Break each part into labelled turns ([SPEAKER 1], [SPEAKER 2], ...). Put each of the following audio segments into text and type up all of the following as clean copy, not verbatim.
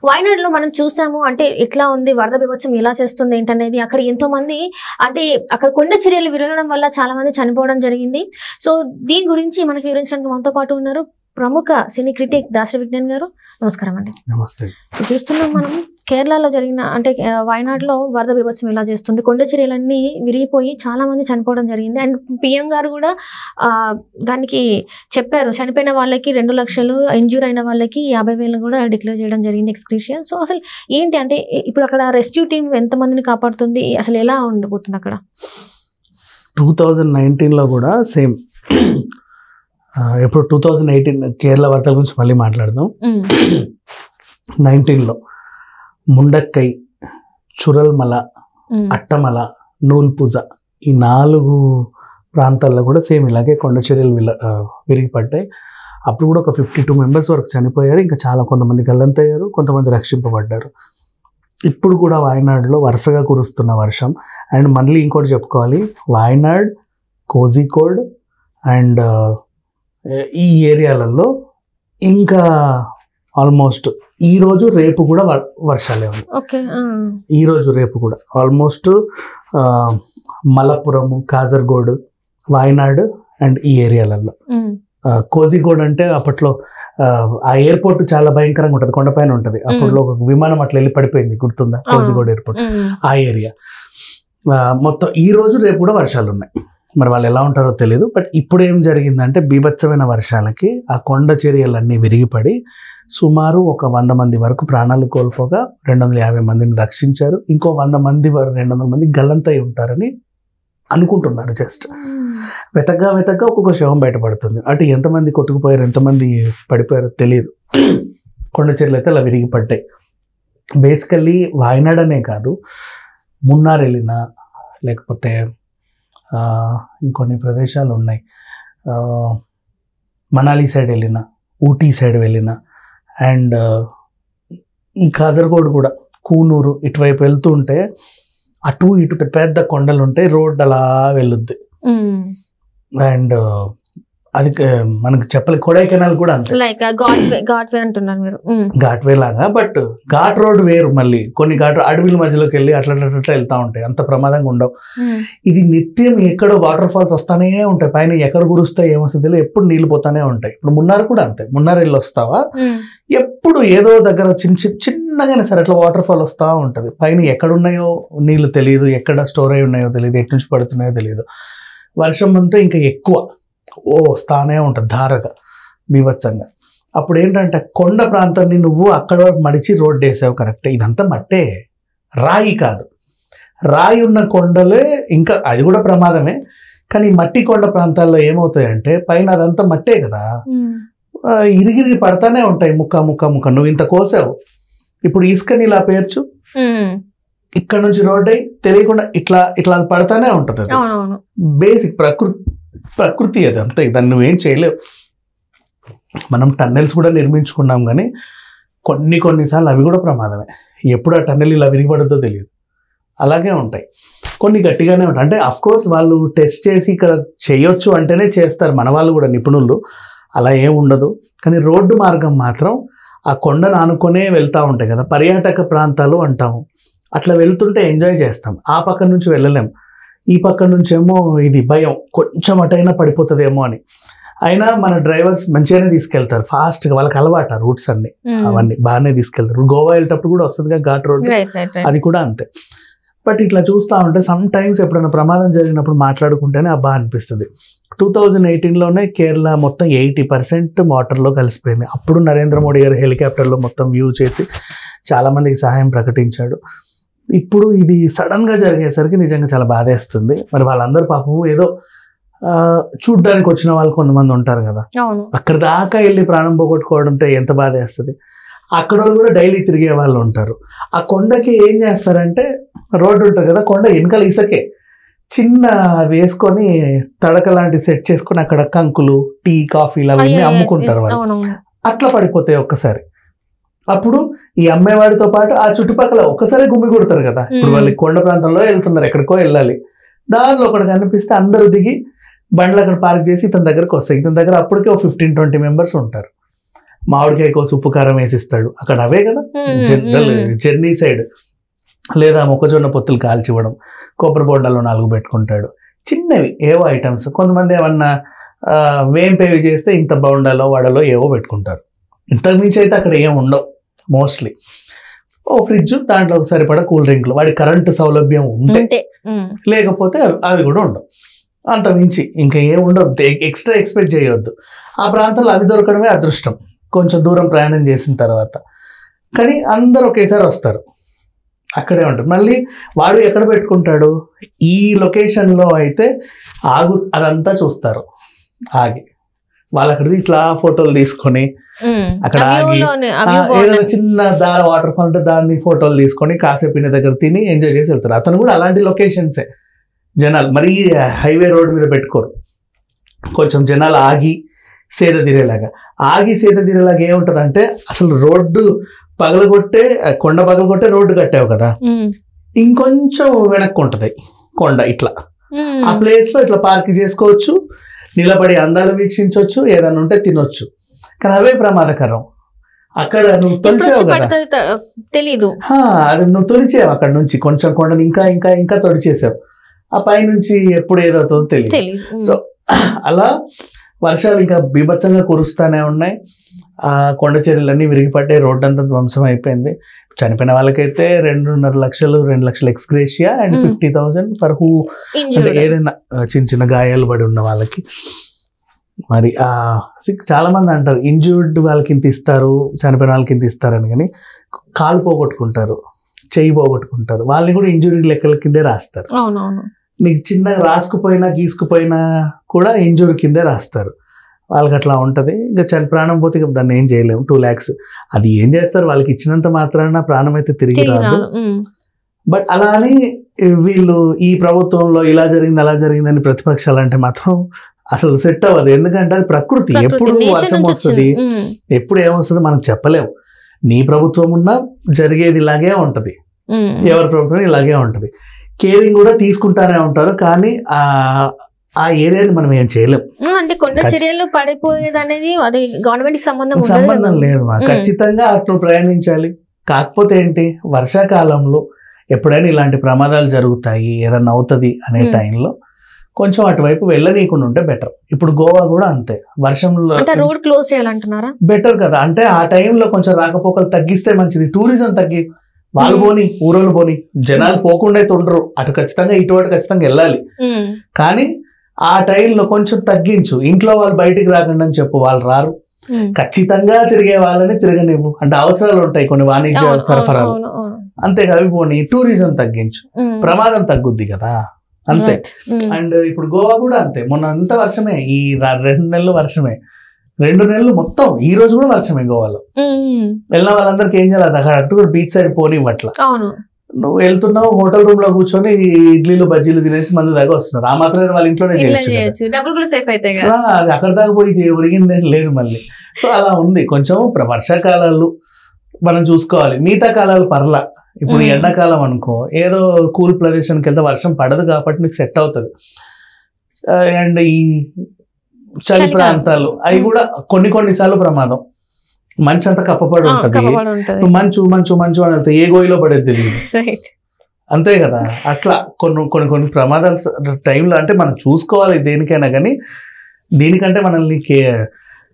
[SPEAKER 1] వాయనాడులో మనం చూసాము అంటే ఎట్లా ఉంది వరద బీభత్సం ఎలా చేస్తుంది ఏంటనేది. అక్కడ ఎంతో మంది అంటే అక్కడ కొండ చర్యలు విరగడం వల్ల చాలా మంది చనిపోవడం జరిగింది. సో దీని గురించి మనకి వివరించడానికి మనతో పాటు ఉన్నారు ప్రముఖ సినీ క్రిటిక్ దాసరి విజ్ఞాన్ గారు. నమస్కారం అండి.
[SPEAKER 2] నమస్తే.
[SPEAKER 1] చూస్తున్నాం మనం కేరళలో జరిగిన అంటే వాయనాడులో వరద బీభత్సం ఎలా చేస్తుంది, కొండ చర్యలన్నీ విరిగిపోయి చాలా మంది చనిపోవడం జరిగింది. అండ్ పిఎం గారు కూడా దానికి చెప్పారు, చనిపోయిన వాళ్ళకి 2 లక్షలు, ఇంజ్యూర్ అయిన వాళ్ళకి 50,000 కూడా డిక్లేర్ చేయడం జరిగింది ఎక్స్గ్రేషియా. సో అసలు ఏంటి అంటే ఇప్పుడు అక్కడ రెస్క్యూ టీం ఎంతమందిని కాపాడుతుంది, అసలు ఎలా ఉండిపోతుంది అక్కడ?
[SPEAKER 2] 2019లో కూడా సేమ్. ఎప్పుడు 2018 కేరళ వరదల గురించి మళ్ళీ మాట్లాడదాం. 19లో ముండక్కై, చురల్మల, అట్టమల, నూల్పుజ ఈ 4 ప్రాంతాల్లో కూడా సేమ్ ఇలాగే కొండ చర్యలు విరిగిపడ్డాయి. అప్పుడు కూడా ఒక 52 మెంబర్స్ వరకు చనిపోయారు. ఇంకా చాలా కొంతమంది గల్లంతయ్యారు, కొంతమంది రక్షింపబడ్డారు. ఇప్పుడు కూడా వాయనాడులో వరుసగా కురుస్తున్న వర్షం. అండ్ మళ్ళీ ఇంకోటి చెప్పుకోవాలి, వాయనాడ్, కోజికోడ్ అండ్ ఈ ఏరియాలలో ఇంకా ఆల్మోస్ట్ ఈరోజు రేపు కూడా వర్షాలే ఉన్నాయి. ఈరోజు రేపు కూడా ఆల్మోస్ట్ మలప్పురము, కాజర్గోడ్, వాయనాడ్ అండ్ ఈ ఏరియాలలో. కోజిగోడ్ అంటే అప్పట్లో ఆ ఎయిర్పోర్ట్ చాలా భయంకరంగా ఉంటుంది, కొండపైన ఉంటుంది. అప్పట్లో ఒక విమానం అట్లా వెళ్ళి పడిపోయింది, గుర్తుందా? కోజిగోడ్ ఎయిర్పోర్ట్ ఆ ఏరియా. మొత్తం ఈ రోజు రేపు కూడా వర్షాలు ఉన్నాయి. మరి వాళ్ళు ఎలా ఉంటారో తెలియదు. బట్ ఇప్పుడు ఏం జరిగిందంటే బీభత్సమైన వర్షాలకి ఆ కొండ చర్యలన్నీ విరిగిపడి సుమారు ఒక 100 మంది వరకు ప్రాణాలు కోల్పోగా 250 మందిని రక్షించారు. ఇంకో 100 మంది 200 మంది గల్లంతై ఉంటారని అనుకుంటున్నారు. జస్ట్ వెతగ్గా ఒక్కొక్క శవం బయటపడుతుంది. అటు ఎంతమంది కొట్టుకుపోయారు, ఎంతమంది పడిపోయారో తెలియదు. కొండ చర్యలు అయితే అలా విరిగిపడ్డాయి. బేసికల్లీ వాయనాడ్ అనే కాదు, మున్నార్ వెళ్ళినా లేకపోతే ఇంకొన్ని ప్రదేశాలు ఉన్నాయి, మనాలి సైడ్ వెళ్ళిన, ఊటీ సైడ్ వెళ్ళిన అండ్ ఈ కాజర్గోడ్ కూడా కూనూరు ఇటువైపు వెళ్తూ ఉంటే అటు ఇటు పెద్ద కొండలు ఉంటాయి, రోడ్ అలా వెళ్ళుద్ది. అండ్ అది మనకు చెప్పలే. కొడైకెనాల్ కూడా అంతే,
[SPEAKER 1] లైక్ ఘాట్ వే అంటున్నారు మీరు.
[SPEAKER 2] ఘాట్ వే లాగా, బట్ ఘాట్ రోడ్ వేరు. మళ్ళీ కొన్ని ఘాట్ అడవిల మధ్యలోకి వెళ్ళి అట్లా వెళ్తా ఉంటాయి, అంత ప్రమాదంగా ఉండవు. ఇది నిత్యం ఎక్కడో వాటర్ ఫాల్స్ వస్తానే ఉంటాయి, పైన ఎక్కడ కురుస్తాయి ఏమొస్తుంది ఎప్పుడు నీళ్ళు పోతానే ఉంటాయి. ఇప్పుడు మున్నార్ కూడా అంతే, మున్నార్ వెళ్ళి వస్తావా ఎప్పుడు ఏదో దగ్గర చిన్నగానే సరే అట్లా వాటర్ ఫాల్ వస్తూ ఉంటుంది. పైన ఎక్కడున్నాయో నీళ్ళు తెలియదు, ఎక్కడ స్టోర్ అయి ఉన్నాయో తెలియదు, ఎటు నుంచి పడుతున్నాయో తెలియదు. వర్షం అంతా ఇంకా ఎక్కువ వస్తానే ఉంటుంది ధారగా, బీభత్సంగా. అప్పుడు ఏంటంటే కొండ ప్రాంతాన్ని నువ్వు అక్కడ వరకు మడిచి రోడ్డు వేసావు, కరెక్టే. ఇదంతా మట్టే, రాయి కాదు. రాయి ఉన్న కొండలే ఇంకా అది కూడా ప్రమాదమే. కానీ మట్టి కొండ ప్రాంతాల్లో ఏమవుతాయంటే పైన అదంతా మట్టే కదా, ఇరిగిరిగి పడతానే ఉంటాయి ముక్క ముక్క ముక్క. నువ్వు ఇంత కోసావు, ఇప్పుడు ఇసుకని ఇలా పేర్చు, ఇక్కడ నుంచి రోడ్ అయి తెలియకుండా ఇట్లా ఇట్లా పడతానే ఉంటుంది. అది బేసిక్ ప్రకృతి అది అంతే, దాన్ని నువ్వేం చేయలేవు. మనం టన్నెల్స్ కూడా నిర్మించుకున్నాం, కానీ కొన్నిసార్లు అవి కూడా ప్రమాదమే. ఎప్పుడు ఆ టన్నెల్ ఇలా విరిగిపడుతుందో తెలియదు, అలాగే ఉంటాయి. కొన్ని గట్టిగానే ఉంటాయి. అంటే అఫ్కోర్స్ వాళ్ళు టెస్ట్ చేసి ఇక్కడ చేయొచ్చు అంటేనే చేస్తారు మన వాళ్ళు కూడా, నిపుణులు. అలా ఏం ఉండదు. కానీ రోడ్డు మార్గం మాత్రం ఆ కొండను ఆనుకొనే వెళ్తూ ఉంటాయి కదా, పర్యాటక ప్రాంతాలు అంటాము. అట్లా వెళ్తుంటే ఎంజాయ్ చేస్తాం. ఆ పక్క నుంచి వెళ్ళలేం, ఈ పక్క నుంచేమో ఇది భయం, కొంచెం అటైనా పడిపోతుందేమో అని. అయినా మన డ్రైవర్స్ మంచిగానే తీసుకెళ్తారు ఫాస్ట్గా, వాళ్ళకి అలవాటు రూట్స్ అన్ని అవన్నీ బాగానే తీసుకెళ్తారు. గోవా వెళ్ళేటప్పుడు కూడా వస్తుందిగా ఘాట్ రోడ్, అది కూడా అంతే. బట్ ఇట్లా చూస్తూ ఉంటే సమ్ టైమ్స్ ఎప్పుడైనా ప్రమాదం జరిగినప్పుడు మాట్లాడుకుంటేనే అబ్బా అనిపిస్తుంది. 2018లోనే కేరళ మొత్తం 80% వాటర్లో కలిసిపోయింది. అప్పుడు నరేంద్ర మోడీ గారు హెలికాప్టర్లో మొత్తం వ్యూ చేసి చాలామందికి సహాయం ప్రకటించాడు. ఇప్పుడు ఇది సడన్గా జరిగేసరికి నిజంగా చాలా బాధేస్తుంది. మరి వాళ్ళందరూ పాపం ఏదో చూడ్డానికి వచ్చిన వాళ్ళు కొంతమంది ఉంటారు కదా, అక్కడ దాకా వెళ్ళి ప్రాణం పోగొట్టుకోవడంతో ఎంత బాధేస్తుంది. అక్కడ వాళ్ళు కూడా డైలీ తిరిగే వాళ్ళు ఉంటారు. ఆ కొండకి ఏం చేస్తారంటే రోడ్డు ఉంటుంది కదా, కొండ వెనకాల ఇసకే చిన్న వేసుకొని తడక లాంటి సెట్ చేసుకొని అక్కడ కంకులు, టీ, కాఫీలు అవన్నీ అమ్ముకుంటారు వాళ్ళు. అట్లా పడిపోతాయి ఒక్కసారి. అప్పుడు ఈ అమ్మేవాడితో పాటు ఆ చుట్టుపక్కల ఒక్కసారి గుమ్మి కొడతారు కదా. ఇప్పుడు వాళ్ళు కొండ ప్రాంతంలో వెళ్తున్నారు, ఎక్కడికో వెళ్ళాలి, దానిలో ఒకటి కనిపిస్తే అందరూ దిగి బండ్లు అక్కడ పార్క్ చేసి ఇతని దగ్గరకు వస్తాయి. ఇతని దగ్గర అప్పటికే 15-20 మెంబర్స్ ఉంటారు. మామిడికాయ కోసి ఉప్పు కారం వేసిస్తాడు, అక్కడ అవే కదా జర్నీ సైడ్. లేదా మొక్కజొన్న పొత్తులు కాల్చివ్వడం, కొబ్బరి బొండాలు 4 పెట్టుకుంటాడు, చిన్నవి ఏవో ఐటమ్స్. కొంతమంది ఏమన్నా వేంపేవి చేస్తే ఇంత బొండాలో వడలో ఏవో పెట్టుకుంటారు. ఇంతకుమించి అయితే అక్కడ ఏం ఉండవు మోస్ట్లీ. ఓ ఫ్రిడ్జ్, దాంట్లో సరిపడా కూల్ డ్రింక్లు, వాడి కరెంటు సౌలభ్యం ఉంటే, లేకపోతే అవి కూడా ఉండవు. అంతమించి ఇంకా ఏం ఉండవు, ఎక్స్ట్రా ఎక్స్పెక్ట్ చేయవద్దు. ఆ ప్రాంతంలో అవి దొరకడమే అదృష్టం కొంచెం దూరం ప్రయాణం చేసిన తర్వాత. కానీ అందరూ ఒకేసారి వస్తారు, అక్కడే ఉంటారు. మళ్ళీ వాడు ఎక్కడ పెట్టుకుంటాడు, ఈ లొకేషన్లో అయితే అదంతా చూస్తారు. ఆగి వాళ్ళు అక్కడికి ఇట్లా ఫోటోలు తీసుకొని అక్కడ ఆగి ఏదైనా చిన్న వాటర్ ఫాల్ ఉంటే దాన్ని ఫోటోలు తీసుకొని కాసేపు ఇంటి దగ్గర తిని ఎంజాయ్ చేసి వెళ్తారు. అతను కూడా అలాంటి లొకేషన్సే. జనాలు మరీ హైవే రోడ్ మీద పెట్టుకోరు, కొంచెం జనాలు ఆగి సేద తీరేలాగా. ఏముంటదంటే అసలు రోడ్డు పగలగొట్టే కొండ పగలగొట్టే రోడ్డు కట్టావు కదా, ఇంకొంచెం వెనక్కి ఉంటది కొండ, ఇట్లా ఆ ప్లేస్ లో ఇట్లా పార్క్ చేసుకోవచ్చు, నిలబడి అందాలు వీక్షించవచ్చు, ఏదైనా ఉంటే తినొచ్చు. కానీ అవే ప్రమాదకరం. అక్కడ నువ్వు తొలిచావు కదా,
[SPEAKER 1] తెలీదు,
[SPEAKER 2] అది నువ్వు తొలిచావు అక్కడ నుంచి కొంచెం కొండని ఇంకా ఇంకా ఇంకా తొడిచేసావు. ఆ పైనుంచి ఎప్పుడు ఏదవుతుందో తెలియదు. సో అలా వర్షాలు ఇంకా బీభత్సంగా కురుస్తానే ఉన్నాయి. ఆ కొండ చర్యలన్నీ విరిగిపడ్డాయి, రోడ్డు అంతా ధ్వంసం అయిపోయింది. చనిపోయిన వాళ్ళకైతే 2.5 లక్షలు 2 లక్షల ఎక్స్గ్రేషియా అండ్ 50,000 ఫర్ హూ, అంటే ఏదైనా చిన్న చిన్న గాయాలు పడి ఉన్న వాళ్ళకి. మరి చాలా మంది అంటారు ఇంజూర్డ్ వాళ్ళకి ఇంత ఇస్తారు, చనిపోయిన వాళ్ళకి ఇంత ఇస్తారని. కానీ కాలు పోగొట్టుకుంటారు, చెయ్యి పోగొట్టుకుంటారు, వాళ్ళని కూడా ఇంజూరీ లెక్కల కిందే రాస్తారు. నీకు చిన్నగా రాసుకుపోయినా గీసుకుపోయినా కూడా ఇంజూరీ కిందే రాస్తారు. వాళ్ళకి అట్లా ఉంటుంది. ఇంకా ప్రాణం పోతే దాన్ని ఏం చేయలేము. 2 lakhs అది ఏం చేస్తారు, వాళ్ళకి ఇచ్చినంత మాత్రాన ప్రాణం అయితే తిరిగి రాదు. బట్ అలా అని వీళ్ళు ఈ ప్రభుత్వంలో ఇలా జరిగింది అలా జరిగిందని ప్రతిపక్షాలు అంటే మాత్రం అసలు సెట్ అవ్వదు. ఎందుకంటే అది ప్రకృతి, ఎప్పుడు వర్షం వస్తుంది, ఎప్పుడు ఏమొస్తుందో మనం చెప్పలేము. నీ ప్రభుత్వం ఉన్నా జరిగేది ఇలాగే ఉంటది, ఎవరి ప్రభుత్వం ఇలాగే ఉంటది. కేరింగ్ కూడా తీసుకుంటానే ఉంటారు, కానీ ఆ ఏరియాని మనం ఏం చేయలేం.
[SPEAKER 1] అంటే కొండ చర్యలు పడిపోయేది అనేది అది గవర్నమెంట్
[SPEAKER 2] సంబంధం లేదు. ఖచ్చితంగా అటు ప్రయాణించాలి. కాకపోతే ఏంటి, వర్షాకాలంలో ఎప్పుడైనా ఇలాంటి ప్రమాదాలు జరుగుతాయి, ఏదన్నా అవుతుంది అనే టైంలో కొంచెం అటువైపు వెళ్ళనీయకుండా ఉంటే బెటర్. ఇప్పుడు గోవా కూడా అంతే, వర్షంలో
[SPEAKER 1] రోడ్ క్లోజ్ చేయాలంటున్నారా,
[SPEAKER 2] బెటర్ కదా. అంటే ఆ టైంలో కొంచెం రాకపోకలు తగ్గిస్తే మంచిది. టూరిజం తగ్గి వాళ్ళు పోని, ఊరోళ్ళు పోని, జనాలు పోకుండా అయితే ఉండరు. అటు ఖచ్చితంగా ఇటు ఖచ్చితంగా వెళ్ళాలి. కానీ ఆ టైంలో కొంచెం తగ్గించు. ఇంట్లో వాళ్ళు బయటికి రాకుండా అని చెప్పు, వాళ్ళు రారు. ఖచ్చితంగా తిరిగే వాళ్ళని తిరగనివ్వు. అంటే అవసరాలు ఉంటాయి కొన్ని, వాణిజ్య సరఫరాలు, అంతేగా అవి పోనీ. టూరిజం తగ్గించు, ప్రమాదం తగ్గుద్ది కదా, అంతే. అండ్ ఇప్పుడు గోవా కూడా అంతే, మొన్న అంతా వర్షమే, ఈ 2 నెలలు వర్షమే, 2 నెలలు మొత్తం. ఈ రోజు కూడా వర్షమే గోవాలో. వెళ్ళిన వాళ్ళందరికి ఏం చేయాలి, అక్కడ అటు బీచ్ సైడ్ పోనివ్వట్ల. నువ్వు వెళ్తున్నావు, హోటల్ రూమ్ లో కూర్చొని ఇడ్లీలు బజ్జీలు తినేసి మంది దాకా వస్తున్నారు. ఆ మాత్రం వాళ్ళ ఇంట్లోనే చేయొచ్చు, అక్కడ దాకా పోయి ఒరిగింది లేదు మళ్ళీ. సో అలా ఉంది కొంచెం. వర్షాకాలాలు మనం చూసుకోవాలి, మిగతా కాలాలు పర్లా. ఇప్పుడు ఎండాకాలం అనుకో, ఏదో కూల్ ప్రదేశానికి వెళ్తే వర్షం పడదు కాబట్టి నీకు సెట్ అవుతుంది. అండ్ ఈ చలి ప్రాంతాలు అవి కూడా కొన్నిసార్లు ప్రమాదం. మంచు అంతా కప్పబడి ఉంటుంది, నువ్వు మంచు మంచు మంచు అని వెళ్తే ఏ గోయిలో పడేది తెలియదు, అంతే కదా. అట్లా కొన్ని ప్రమాదాల టైంలో అంటే మనం చూసుకోవాలి దేనికైనా. కానీ దీనికంటే మనల్ని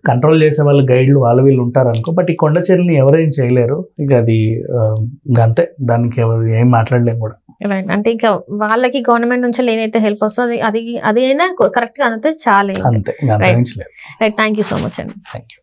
[SPEAKER 2] కంట్రోల్ చేసే వాళ్ళు, గైడ్లు వాళ్ళు వీళ్ళు ఉంటారు అనుకో. బట్ ఈ కొండ చర్యల్ని ఎవరేం చేయలేరు. ఇక అది అంతే, దానికి ఎవరు ఏం మాట్లాడలేము కూడా.
[SPEAKER 1] అంటే ఇంకా వాళ్ళకి గవర్నమెంట్ నుంచి ఏదైతే హెల్ప్ వస్తుందో అది అయినా కరెక్ట్ గా అంతే చాలే.
[SPEAKER 2] అంతే,
[SPEAKER 1] right. Thank you so much అండి.
[SPEAKER 2] Thank you.